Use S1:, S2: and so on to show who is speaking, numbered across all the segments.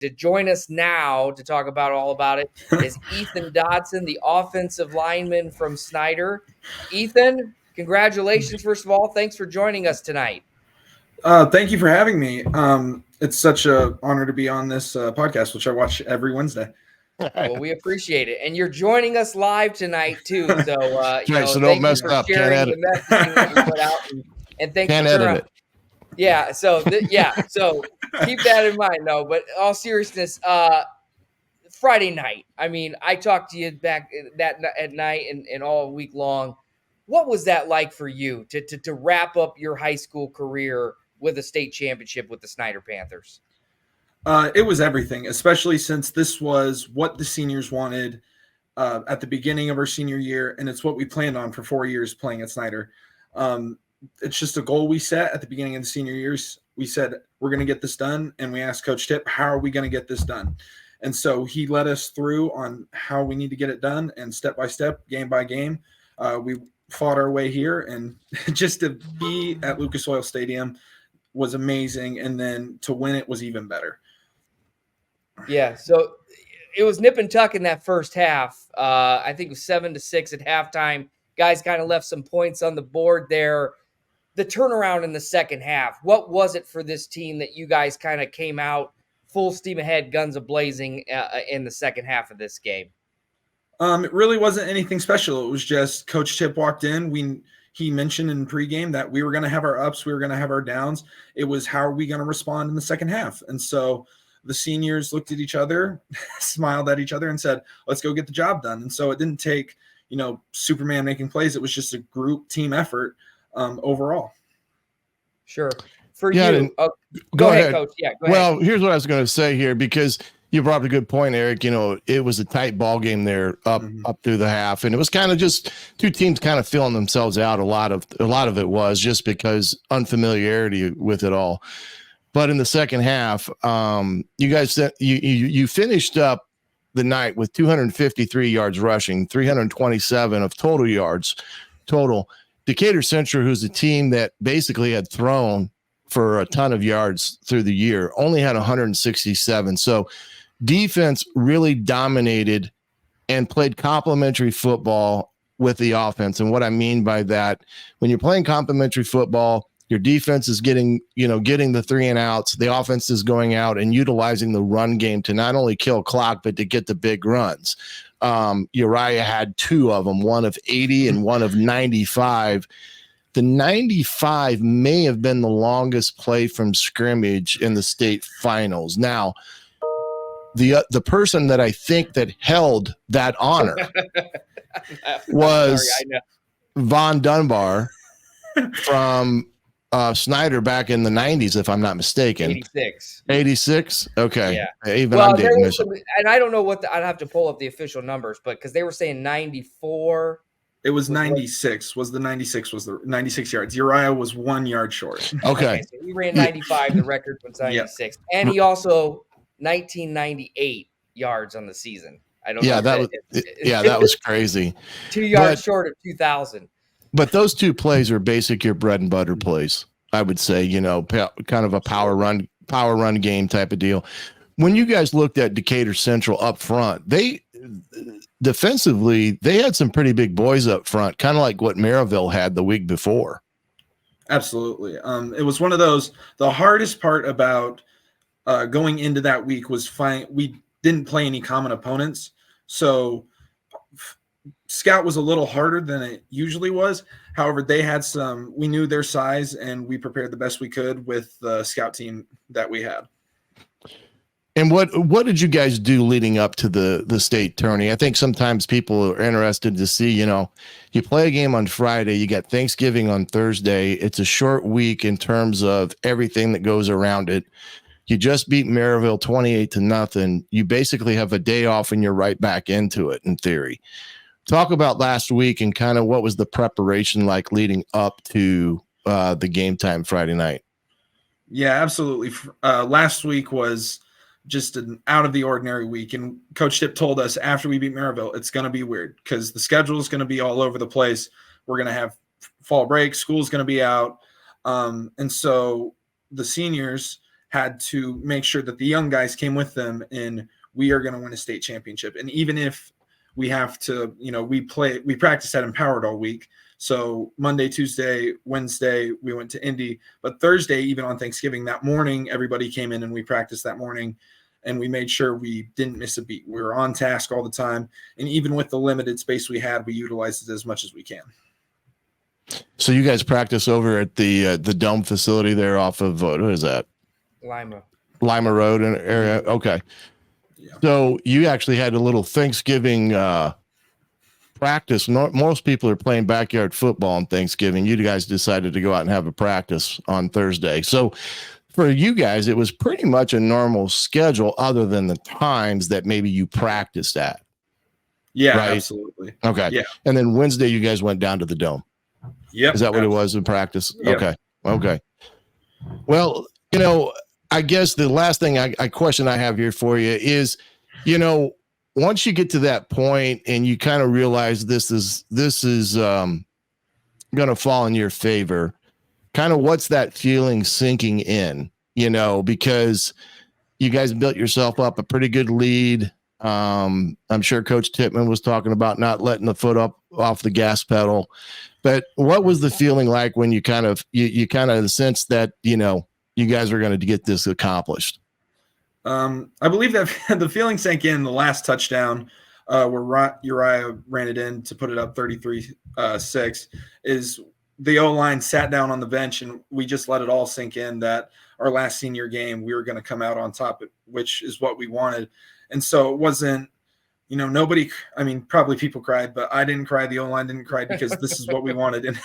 S1: To join us now to talk about all about it is Ethan Dodson, the offensive lineman from Snider. Ethan, congratulations, first of all. Thanks for joining us tonight.
S2: Thank you for having me. It's such an honor to be on this podcast, which I watch every Wednesday.
S1: Well, we appreciate it. And you're joining us live tonight, too. So,
S3: so don't
S1: thank
S3: mess
S1: you for
S3: up.
S1: sharing the messaging that we put out. And thanks
S3: Can't
S1: for
S3: edit it.
S1: Yeah, so so keep that in mind, though. But all seriousness, Friday night. I mean, I talked to you back at night and all week long. What was that like for you to wrap up your high school career with a state championship with the Snider Panthers?
S2: It was everything, especially since this was what the seniors wanted at the beginning of our senior year, and it's what we planned on for 4 years playing at Snider. It's just a goal we set at the beginning of the senior years. We said, we're going to get this done, and we asked Coach Tip, how are we going to get this done? And so he led us through on how we need to get it done, and step by step, game by game, we fought our way here. And just to be at Lucas Oil Stadium was amazing, and then to win it was even better.
S1: Yeah, so it was nip and tuck in that first half. I think it was 7-6 at halftime. Guys kind of left some points on the board there. The turnaround in the second half, what was it for this team that you guys kind of came out full steam ahead, guns a-blazing in the second half of this game?
S2: It really wasn't anything special. It was just Coach Tip walked in. He mentioned in pregame that we were going to have our ups, we were going to have our downs. It was how are we going to respond in the second half? And so the seniors looked at each other, smiled at each other, and said, let's go get the job done. And so it didn't take, Superman making plays. It was just a group team effort overall.
S1: Sure. For you, go ahead, Coach. Yeah, go ahead.
S3: Well, here's what I was going to say here, because you brought up a good point, Eric. It was a tight ball game there up through the half, and it was kind of just two teams kind of feeling themselves out. A lot of it was just because unfamiliarity with it all. But in the second half, you guys said you finished up the night with 253 yards rushing, 327 of total yards total. Decatur Central, who's a team that basically had thrown for a ton of yards through the year, only had 167. So defense really dominated and played complementary football with the offense. And what I mean by that, when you're playing complementary football, your defense is getting the 3 and outs. The offense is going out and utilizing the run game to not only kill clock, but to get the big runs. Uriah had 2 of them, one of 80 and one of 95. The 95 may have been the longest play from scrimmage in the state finals. Now, the person that I think that held that honor was Von Dunbar from Snider back in the 90s, if I'm not mistaken. 86. Okay.
S1: Yeah.
S3: Even I'm dating this.
S1: And I don't know I'd have to pull up the official numbers, but because they were saying 94.
S2: It was 96. Was the 96 yards? Uriah was 1 yard short.
S3: Okay.
S1: So he ran 95. The record was 96, and he also 1998 yards on the season. I don't.
S3: Yeah,
S1: know
S3: that was crazy.
S1: 2 yards short of 2000.
S3: But those two plays are basic your bread and butter plays. I would say, kind of a power run game type of deal. When you guys looked at Decatur Central up front, they defensively, they had some pretty big boys up front, kind of like what Maryville had the week before.
S2: Absolutely. It was one of those, the hardest part about going into that week was we didn't play any common opponents. So Scout was a little harder than it usually was. However, they had we knew their size, and we prepared the best we could with the Scout team that we had.
S3: And what did you guys do leading up to the state tourney? I think sometimes people are interested to see, you play a game on Friday, you got Thanksgiving on Thursday. It's a short week in terms of everything that goes around it. You just beat Maryville 28-0. You basically have a day off and you're right back into it in theory. Talk about last week and kind of what was the preparation like leading up to the game time Friday night?
S2: Yeah, absolutely. Last week was just an out of the ordinary week. And Coach Tip told us after we beat Maryville, it's going to be weird because the schedule is going to be all over the place. We're going to have fall break. School's going to be out. And so the seniors had to make sure that the young guys came with them, and we are going to win a state championship. And even if we have to, we practice at Empowered all week. So Monday, Tuesday, Wednesday, we went to Indy, but Thursday, even on Thanksgiving, that morning, everybody came in and we practiced that morning, and we made sure we didn't miss a beat. We were on task all the time. And even with the limited space we had, we utilized it as much as we can.
S3: So you guys practice over at the Dome facility there off of, what is that? Lima Road and area. Okay. Yeah. So you actually had a little Thanksgiving practice. Most people are playing backyard football on Thanksgiving. You guys decided to go out and have a practice on Thursday. So for you guys, it was pretty much a normal schedule other than the times that maybe you practiced at.
S2: Yeah,
S3: right?
S2: Absolutely.
S3: Okay.
S2: Yeah.
S3: And then Wednesday, you guys went down to the Dome.
S2: Yep.
S3: Is that what it was in practice?
S2: Yep.
S3: Okay. Okay. Well, I guess the last thing I question I have here for you is, once you get to that point and you kind of realize this is going to fall in your favor, kind of what's that feeling sinking in, because you guys built yourself up a pretty good lead. I'm sure Coach Tippmann was talking about not letting the foot up off the gas pedal, but what was the feeling like when you kind of sense that, you guys are going to get this accomplished?
S2: I believe that the feeling sank in the last touchdown where Uriah ran it in to put it up 33-6 is the O-line sat down on the bench, and we just let it all sink in that our last senior game, we were going to come out on top, which is what we wanted. And so it wasn't, probably people cried, but I didn't cry. The O-line didn't cry because this is what we wanted.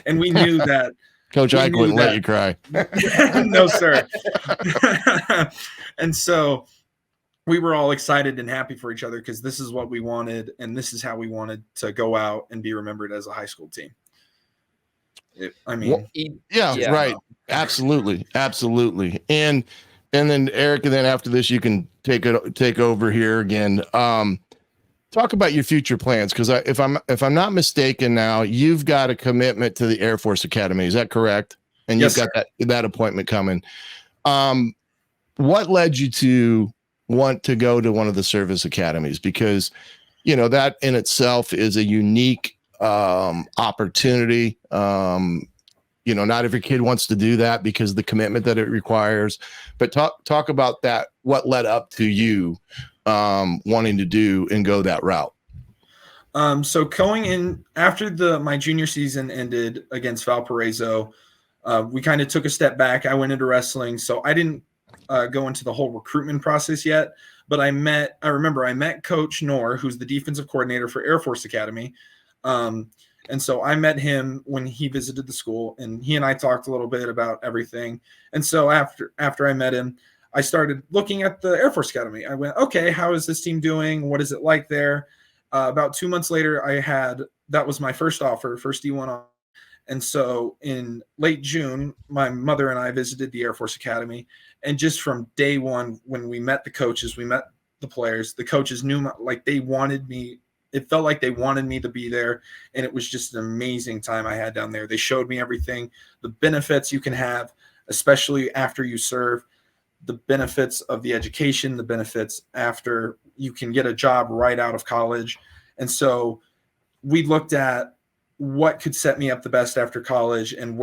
S2: And we knew that.
S3: Coach Ike wouldn't let you cry.
S2: No, sir. And so we were all excited and happy for each other because this is what we wanted, and this is how we wanted to go out and be remembered as a high school team.
S3: Right. Absolutely. Absolutely. And then Eric, and then after this, you can take over here again. Talk about your future plans, because if I'm not mistaken, now you've got a commitment to the Air Force Academy. Is that correct? And you've got that appointment coming. What led you to want to go to one of the service academies? Because that in itself is a unique opportunity. Not every kid wants to do that because of the commitment that it requires. But talk about that. What led up to you wanting to do and go that route?
S2: So going in after my junior season ended against Valparaiso, we kind of took a step back. I went into wrestling, so I didn't go into the whole recruitment process yet. But I remember I met Coach Knorr, who's the defensive coordinator for Air Force Academy. And so I met him when he visited the school, and he and I talked a little bit about everything. And so after I met him, I started looking at the Air Force Academy. I went, okay, how is this team doing? What is it like there? About 2 months later, that was my first offer, first D1 offer. And so in late June, my mother and I visited the Air Force Academy. And just from day one, when we met the coaches, we met the players, the coaches knew they wanted me. It felt like they wanted me to be there. And it was just an amazing time I had down there. They showed me everything, the benefits you can have, especially after you serve, the benefits of the education, the benefits after you can get a job right out of college. And so we looked at what could set me up the best after college and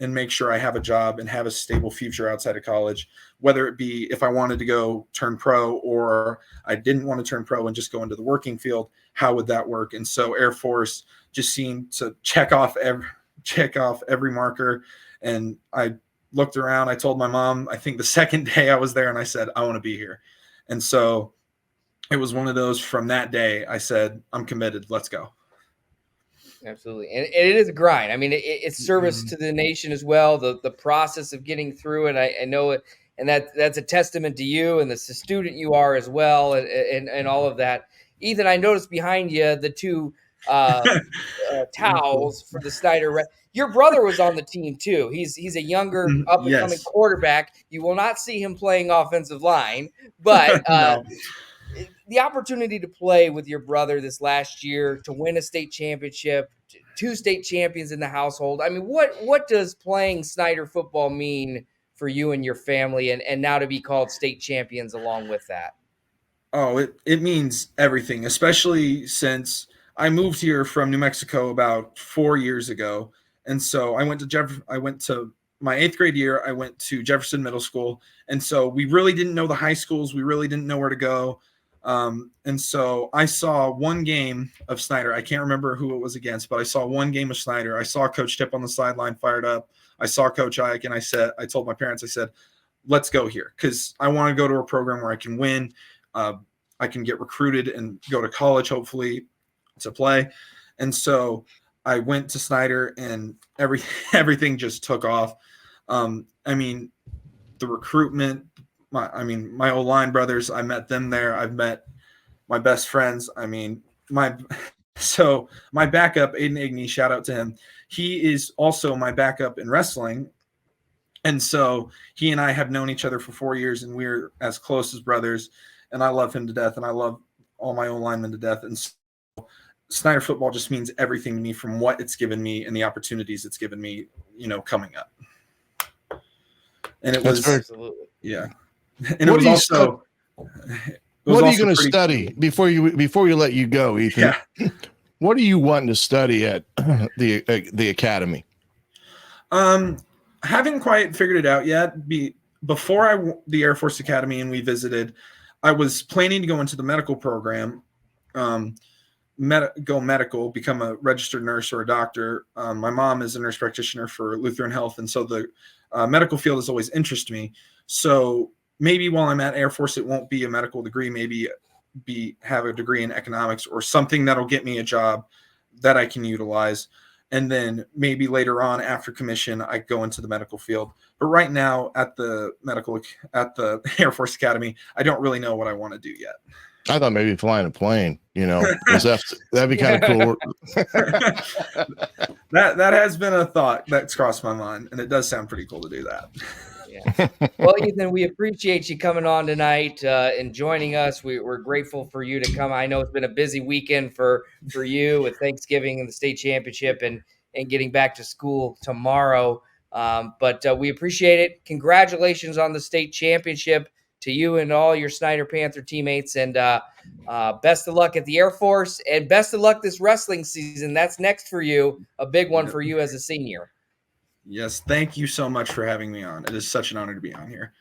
S2: make sure I have a job and have a stable future outside of college, whether it be if I wanted to go turn pro or I didn't want to turn pro and just go into the working field, how would that work? And so Air Force just seemed to check off every marker. And I looked around, I told my mom, I think the second day I was there, and I said, I want to be here. And so it was one of those. From that day, I said, I'm committed. Let's go.
S1: Absolutely. And it is a grind. I mean, it's service to the nation as well. The process of getting through it. I know it. And that's a testament to you and the student you are as well. And all of that. Ethan, I noticed behind you, the two towels for the Snider. Your brother was on the team too. He's a younger up and coming quarterback. You will not see him playing offensive line, but no. The opportunity to play with your brother this last year, to win a state championship, 2 state champions in the household. I mean, what does playing Snider football mean for you and your family, and now to be called state champions along with that?
S2: Oh, it means everything, especially since I moved here from New Mexico about 4 years ago. And so I went to my 8th grade year, I went to Jefferson Middle School. And so we really didn't know the high schools. We really didn't know where to go. And so I saw one game of Snider. I can't remember who it was against, but I saw one game of Snider. I saw Coach Tip on the sideline fired up. I saw Coach Ike, and I told my parents, I said, let's go here, because I want to go to a program where I can win. I can get recruited and go to college, hopefully, to play. And so I went to Snider, and everything just took off. I mean, the recruitment, my O-line brothers, I met them there. I've met my best friends. I mean, my backup, Aiden Igney, shout out to him. He is also my backup in wrestling. And so he and I have known each other for 4 years, and we're as close as brothers. And I love him to death, and I love all my own linemen to death. And so Snider football just means everything to me, from what it's given me and the opportunities it's given me, coming up. And it was
S1: absolutely,
S2: yeah. And it was also.
S3: What are you going to study before you let you go, Ethan? Yeah. What are you wanting to study at the academy?
S2: Haven't quite figured it out yet. Before the Air Force Academy and we visited, I was planning to go into the medical program, go medical, become a registered nurse or a doctor. My mom is a nurse practitioner for Lutheran Health, and so the medical field has always interested me. So maybe while I'm at Air Force, it won't be a medical degree. Maybe have a degree in economics or something that'll get me a job that I can utilize. And then maybe later on after commission, I go into the medical field. But right now at the Air Force Academy, I don't really know what I want to do yet.
S3: I thought maybe flying a plane, that'd be kind of cool.
S2: That has been a thought that's crossed my mind, and it does sound pretty cool to do that.
S1: Yeah. Well, Ethan, we appreciate you coming on tonight and joining us. We're grateful for you to come. I know it's been a busy weekend for you with Thanksgiving and the state championship and getting back to school tomorrow. But we appreciate it. Congratulations on the state championship to you and all your Snider Panther teammates. And best of luck at the Air Force, and best of luck this wrestling season. That's next for you, a big one for you as a senior.
S2: Yes, thank you so much for having me on. It is such an honor to be on here.